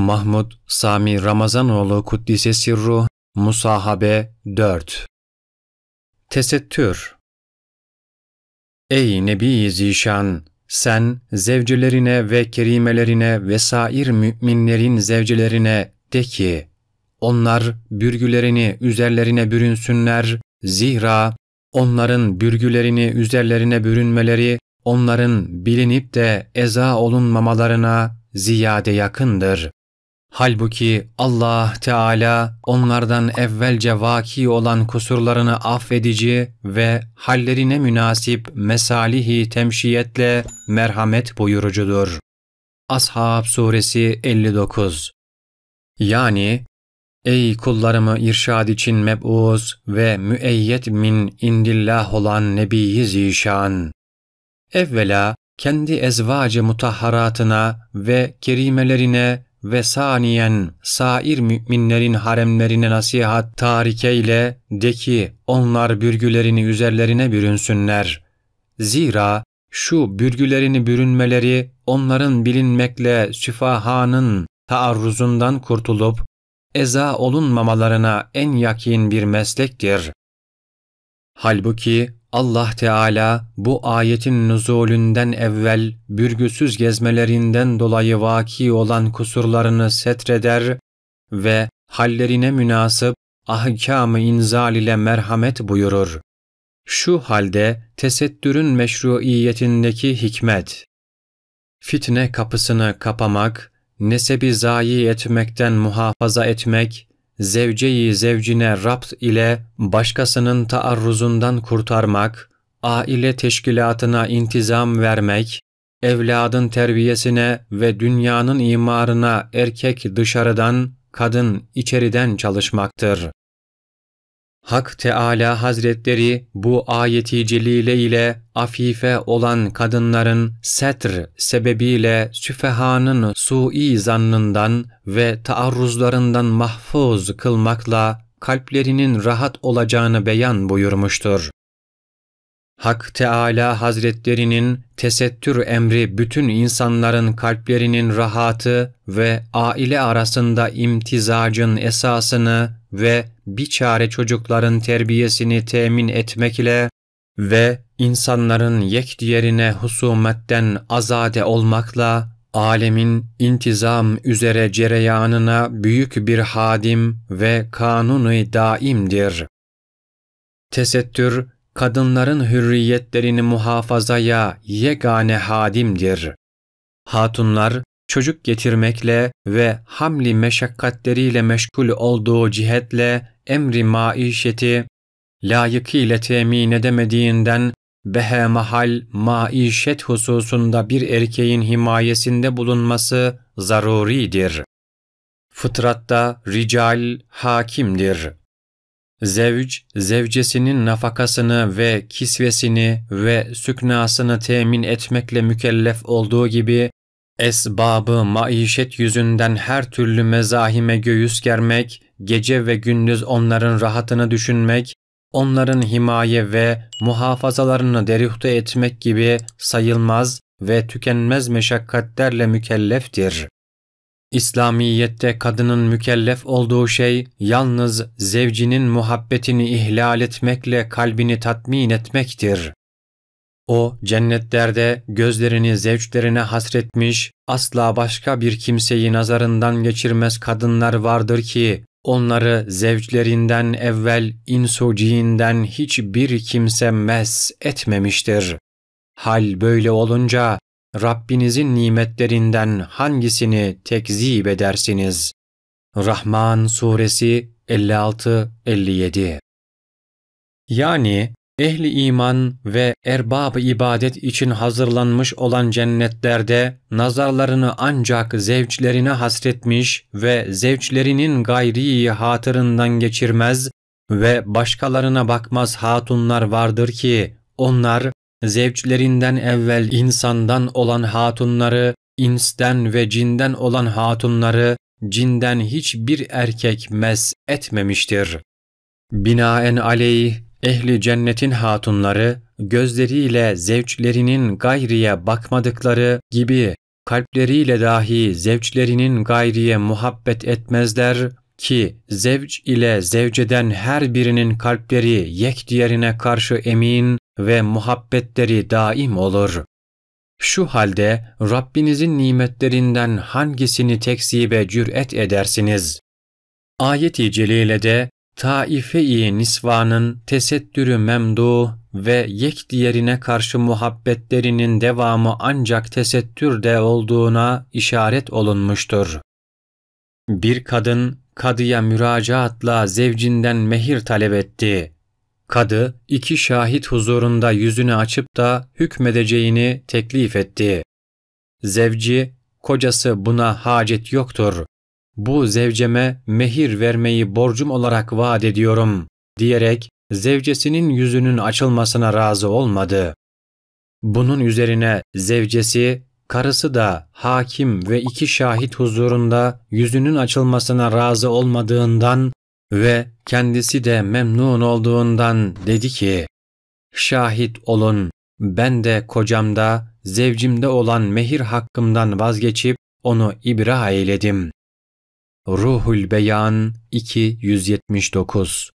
Mahmud Sami Ramazanoğlu Kuddise Sirruh Musahabe 4. Tesettür. Ey Nebi-i Zişan! Sen zevcelerine ve kerimelerine ve sair müminlerin zevcelerine de ki, onlar bürgülerini üzerlerine bürünsünler, zira onların bürgülerini üzerlerine bürünmeleri, onların bilinip de eza olunmamalarına ziyade yakındır. Halbuki Allah Teala onlardan evvelce vaki olan kusurlarını affedici ve hallerine münasip mesalihi temşiyetle merhamet buyurucudur. Ashab Suresi 59. Yani, ey kullarımı irşad için meb'uz ve müeyyet min indillah olan Nebi-i Zişan! Evvela kendi ezvacı mutahharatına ve kerimelerine ve saniyen sair müminlerin haremlerine nasihat tarikeyle de ki onlar bürgülerini üzerlerine bürünsünler. Zira şu bürgülerini bürünmeleri onların bilinmekle süfahanın taarruzundan kurtulup eza olunmamalarına en yakin bir meslektir. Halbuki Allah Teala bu ayetin nüzulünden evvel bürgüsüz gezmelerinden dolayı vaki olan kusurlarını setreder ve hallerine münasip ahkâm-ı inzal ile merhamet buyurur. Şu halde tesettürün meşruiyetindeki hikmet, fitne kapısını kapamak, nesebi zayi etmekten muhafaza etmek, zevceyi zevcine rapt ile başkasının taarruzundan kurtarmak, aile teşkilatına intizam vermek, evladın terbiyesine ve dünyanın imarına erkek dışarıdan, kadın içeriden çalışmaktır. Hak Teâlâ Hazretleri bu ayeti celile ile afife olan kadınların setr sebebiyle süfehanın sui zannından ve taarruzlarından mahfuz kılmakla kalplerinin rahat olacağını beyan buyurmuştur. Hak Teâlâ Hazretlerinin tesettür emri bütün insanların kalplerinin rahatı ve aile arasında imtizacın esasını ve biçare çocukların terbiyesini temin etmekle ve insanların yekdiğerine husumetten azade olmakla alemin intizam üzere cereyanına büyük bir hadim ve kanunu daimdir. Tesettür, kadınların hürriyetlerini muhafazaya yegane hadimdir. Hatunlar, çocuk getirmekle ve hamli meşakkatleriyle meşgul olduğu cihetle emri maişeti layıkıyla temin edemediğinden behemahal maişet hususunda bir erkeğin himayesinde bulunması zaruridir. Fıtratta rical hakimdir. Zevc, zevcesinin nafakasını ve kisvesini ve süknasını temin etmekle mükellef olduğu gibi, esbabı maişet yüzünden her türlü mezahime göğüs germek, gece ve gündüz onların rahatını düşünmek, onların himaye ve muhafazalarını derühte etmek gibi sayılmaz ve tükenmez meşakkatlerle mükelleftir. İslamiyette kadının mükellef olduğu şey, yalnız zevcinin muhabbetini ihlal etmekle kalbini tatmin etmektir. O, cennetlerde gözlerini zevçlerine hasretmiş, asla başka bir kimseyi nazarından geçirmez kadınlar vardır ki, onları zevçlerinden evvel insuciğinden hiçbir kimse mes etmemiştir. Hal böyle olunca, Rabbinizin nimetlerinden hangisini tekzip edersiniz? Rahman Suresi 56-57. Yani, ehli iman ve erbab-ı ibadet için hazırlanmış olan cennetlerde nazarlarını ancak zevçlerine hasretmiş ve zevçlerinin gayri hatırından geçirmez ve başkalarına bakmaz hatunlar vardır ki, onlar zevçlerinden evvel insandan olan hatunları, insten ve cinden olan hatunları, cinden hiçbir erkek mes etmemiştir. Binaenaleyh, ehli cennetin hatunları, gözleriyle zevçlerinin gayriye bakmadıkları gibi, kalpleriyle dahi zevçlerinin gayriye muhabbet etmezler ki zevç ile zevceden her birinin kalpleri yek diğerine karşı emin ve muhabbetleri daim olur. Şu halde Rabbinizin nimetlerinden hangisini tekzibe cüret edersiniz? Ayet-i celilede taife-i nisvanın tesettürü memduh ve yek diğerine karşı muhabbetlerinin devamı ancak tesettürde olduğuna işaret olunmuştur. Bir kadın kadıya müracaatla zevcinden mehir talep etti. Kadı 2 şahit huzurunda yüzünü açıp da hükmedeceğini teklif etti. Zevci, kocası buna hacet yoktur. Bu zevceme mehir vermeyi borcum olarak vaat ediyorum diyerek zevcesinin yüzünün açılmasına razı olmadı. Bunun üzerine zevcesi, karısı da hakim ve 2 şahit huzurunda yüzünün açılmasına razı olmadığından ve kendisi de memnun olduğundan dedi ki, şahit olun, ben de kocamda, zevcimde olan mehir hakkımdan vazgeçip onu ibra eyledim. Ruhul Beyan 279